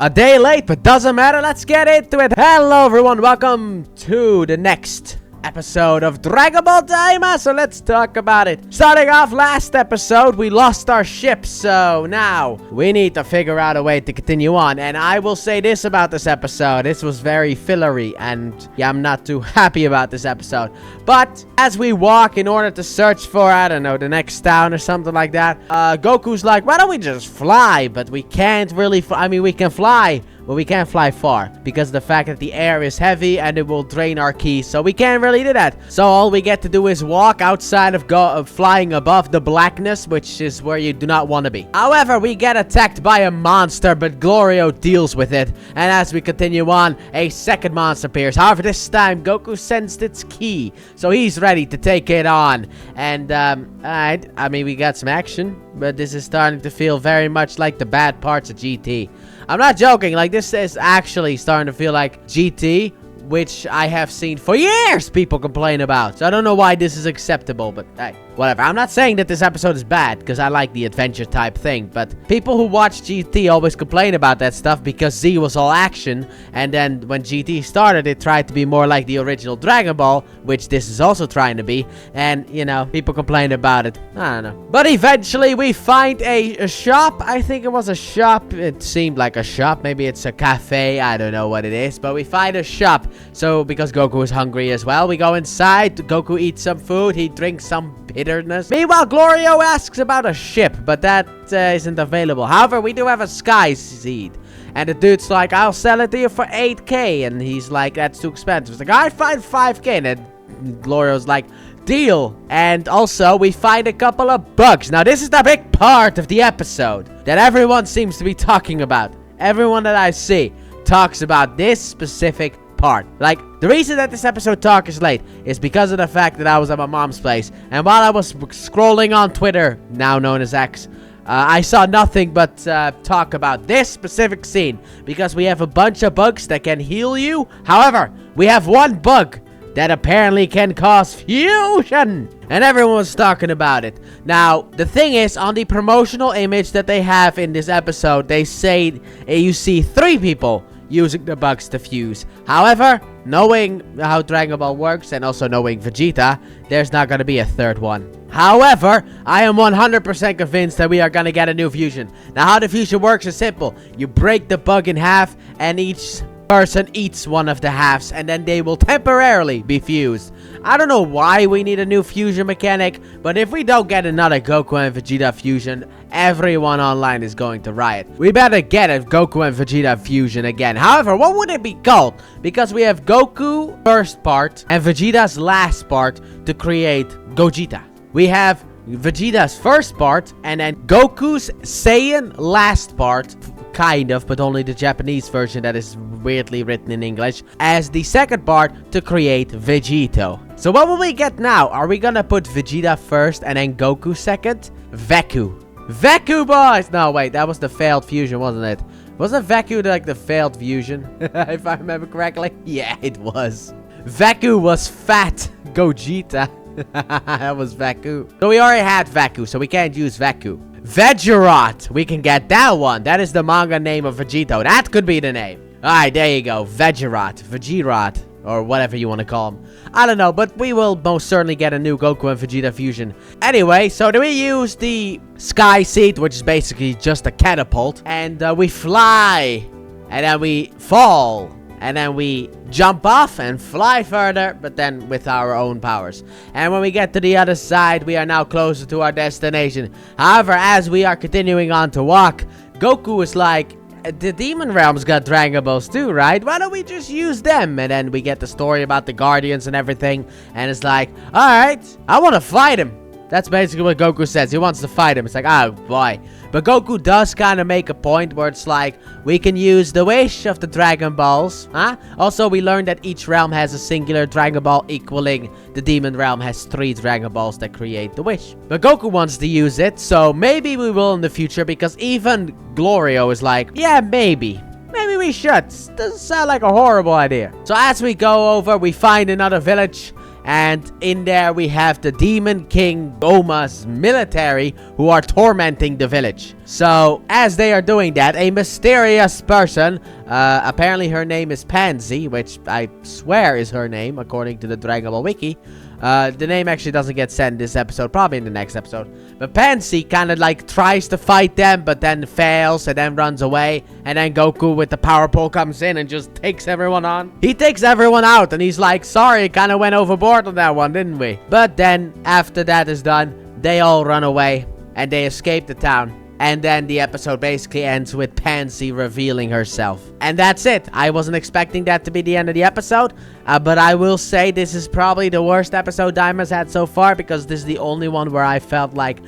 A day late, but doesn't matter. Let's get into it. Hello, everyone. Welcome to the next episode of Dragon Ball Daima. So let's talk about it. Starting off last episode, we lost our ship. So now we need to figure out a way to continue on. And I will say this about this episode. This was very fillery. And yeah, I'm not too happy about this episode. But as we walk in order to search for, I don't know, the next town or something like that, Goku's like, why don't we just fly? But we can't really fly. I mean, we can fly, but we can't fly far because of the fact that the air is heavy and it will drain our ki. So we can't really do that. So all we get to do is walk outside of flying above the blackness, which is where you do not want to be. However, we get attacked by a monster, but Glorio deals with it. And as we continue on, a second monster appears. However, this time Goku sensed its ki, so he's ready to take it on. And alright, I mean, we got some action, but this is starting to feel very much like the bad parts of GT. I'm not joking, like this is actually starting to feel like GT, which I have seen for years people complain about. So I don't know why this is acceptable, but hey, whatever. I'm not saying that this episode is bad, because I like the adventure type thing, but people who watch GT always complain about that stuff because Z was all action, and then when GT started, it tried to be more like the original Dragon Ball, which this is also trying to be, and, you know, people complain about it. I don't know. But eventually, we find a shop. I think it was a shop. It seemed like a shop. Maybe it's a cafe. I don't know what it is, but we find a shop. So, because Goku is hungry as well, we go inside. Goku eats some food. He drinks some bitterness. Meanwhile, Glorio asks about a ship, but that isn't available. However, we do have a sky seed. And the dude's like, I'll sell it to you for 8K. And he's like, that's too expensive. It's like, I find 5K. And then Glorio's like, deal. And also, we find a couple of bugs. Now, this is the big part of the episode that everyone seems to be talking about. Everyone that I see talks about this specific part. Like, the reason that this episode talk is late is because of the fact that I was at my mom's place, and while I was scrolling on Twitter, now known as X, I saw nothing but talk about this specific scene, because we have a bunch of bugs that can heal you. However, we have one bug that apparently can cause fusion, and everyone was talking about it. Now, the thing is, on the promotional image that they have in this episode, they say you see 3 people using the bugs to fuse. However, knowing how Dragon Ball works and also knowing Vegeta, there's not going to be a third one. However, I am 100% convinced that we are going to get a new fusion. Now, how the fusion works is simple. You break the bug in half and each person eats one of the halves, and then they will temporarily be fused. I don't know why we need a new fusion mechanic, but if we don't get another Goku and Vegeta fusion, everyone online is going to riot. We better get a Goku and Vegeta fusion again. However, what would it be called? Because we have Goku first part and Vegeta's last part to create Gogeta. We have Vegeta's first part and then Goku's Saiyan last part, kind of, but only the Japanese version that is weirdly written in English, as the second part to create Vegito. So what will we get now? Are we gonna put Vegeta first and then Goku second? Veku. Veku, boys! No, wait, that was the failed fusion, wasn't it? Wasn't Veku like the failed fusion? If I remember correctly? Yeah, it was. Veku was fat Gogeta. That was Veku. So we already had Veku, so we can't use Veku. Vegerot. We can get that one. That is the manga name of Vegito. That could be the name. Alright, there you go. Vegerot. Vegerot. Or whatever you want to call him. I don't know, but we will most certainly get a new Goku and Vegeta fusion. Anyway, so do we use the sky seed, which is basically just a catapult. And we fly. And then we fall. And then we jump off and fly further, but then with our own powers. And when we get to the other side, we are now closer to our destination. However, as we are continuing on to walk, Goku is like, the Demon Realm's got Dragon Balls too, right? Why don't we just use them? And then we get the story about the Guardians and everything. And it's like, alright, I want to fight him. That's basically what Goku says. He wants to fight him. It's like, oh boy. But Goku does kind of make a point where it's like, we can use the wish of the Dragon Balls. Huh? Also, we learned that each realm has a singular Dragon Ball equaling the Demon Realm has 3 Dragon Balls that create the wish. But Goku wants to use it, so maybe we will in the future, because even Glorio is like, yeah, maybe. Maybe we should. Doesn't sound like a horrible idea. So as we go over, we find another village. And in there we have the Demon King Goma's military who are tormenting the village. So, as they are doing that, a mysterious person, apparently her name is Pansy, which I swear is her name, according to the Dragon Ball Wiki. The name actually doesn't get said in this episode, probably in the next episode. But Pansy kind of like tries to fight them, but then fails and then runs away. And then Goku with the power pole comes in and just takes everyone on. He takes everyone out and he's like, sorry, kind of went overboard on that one, didn't we? But then, after that is done, they all run away and they escape the town. And then the episode basically ends with Pansy revealing herself. And that's it. I wasn't expecting that to be the end of the episode. But I will say this is probably the worst episode Daima's had so far. Because this is the only one where I felt like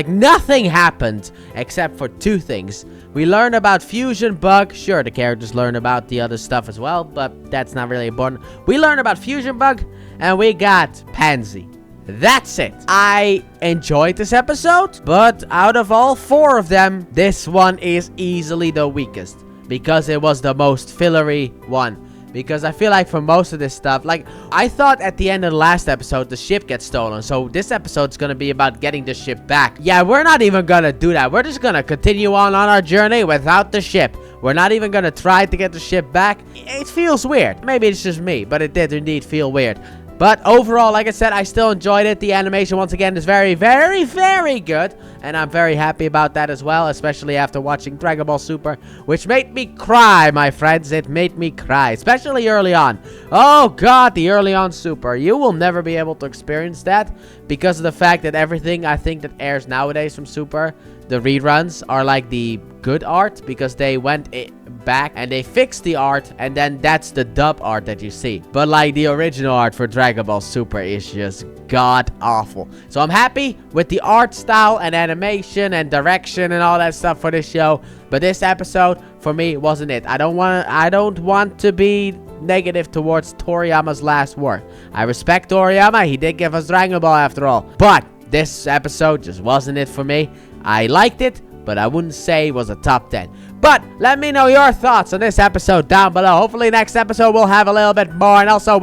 nothing happened. Except for two things. We learned about Fusion Bug. Sure, the characters learn about the other stuff as well. But that's not really important. We learned about Fusion Bug. And we got Pansy. That's it. I enjoyed this episode, but out of all four of them, this one is easily the weakest because it was the most fillery one. Because I feel like for most of this stuff, like, I thought at the end of the last episode, the ship gets stolen. So this episode's gonna be about getting the ship back. Yeah, we're not even gonna do that. We're just gonna continue on our journey without the ship. We're not even gonna try to get the ship back. It feels weird. Maybe it's just me, but it did indeed feel weird. But overall, like I said, I still enjoyed it. The animation, once again, is very, very, very good. And I'm very happy about that as well, especially after watching Dragon Ball Super, which made me cry, my friends. It made me cry, especially early on. Oh, God, the early on Super. You will never be able to experience that because of the fact that everything, I think, that airs nowadays from Super, the reruns, are like the good art because they went back and they fixed the art, and then that's the dub art that you see. But like the original art for Dragon Ball Super is just god awful. So I'm happy with the art style and animation and direction and all that stuff for this show. But this episode for me wasn't it. I don't want to be negative towards Toriyama's last work. I respect Toriyama. He did give us Dragon Ball after all. But this episode just wasn't it for me. I liked it, but I wouldn't say it was a top 10. But let me know your thoughts on this episode down below. Hopefully next episode we'll have a little bit more. And also,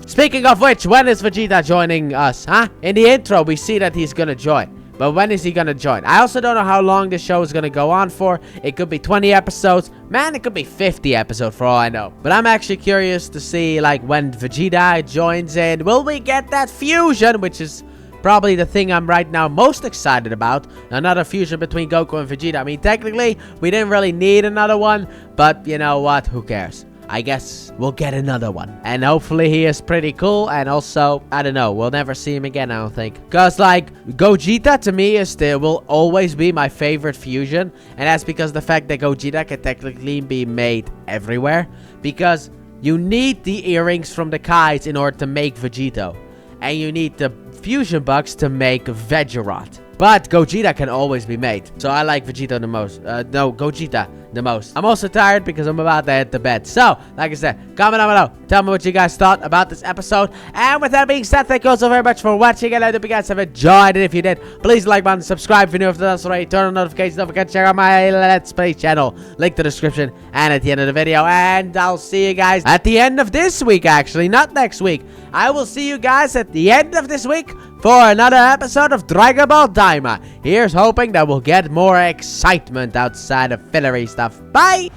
speaking of which, when is Vegeta joining us, huh? In the intro, we see that he's gonna join. But when is he gonna join? I also don't know how long this show is gonna go on for. It could be 20 episodes. Man, it could be 50 episodes for all I know. But I'm actually curious to see, like, when Vegeta joins in. Will we get that fusion, which is probably the thing I'm right now most excited about. Another fusion between Goku and Vegeta. I mean, technically, we didn't really need another one. But you know what? Who cares? I guess we'll get another one. And hopefully he is pretty cool. And also, I don't know. We'll never see him again, I don't think. Because, like, Gogeta to me will always be my favorite fusion. And that's because the fact that Gogeta can technically be made everywhere. Because you need the earrings from the Kais in order to make Vegito. And you need the fusion bugs to make Vegerot. But Gogeta can always be made. So I like Vegeta the most. No, Gogeta the most. I'm also tired because I'm about to hit the bed. So, like I said, comment down below. Tell me what you guys thought about this episode. And with that being said, thank you all so very much for watching. And I hope you guys have enjoyed it. If you did, please like button, subscribe if you're new, if that's already, turn on notifications. Don't forget to check out my Let's Play channel. Link to the description and at the end of the video. And I'll see you guys at the end of this week, actually. Not next week. I will see you guys at the end of this week for another episode of Dragon Ball Daima. Here's hoping that we'll get more excitement outside of fillery stuff. Bye!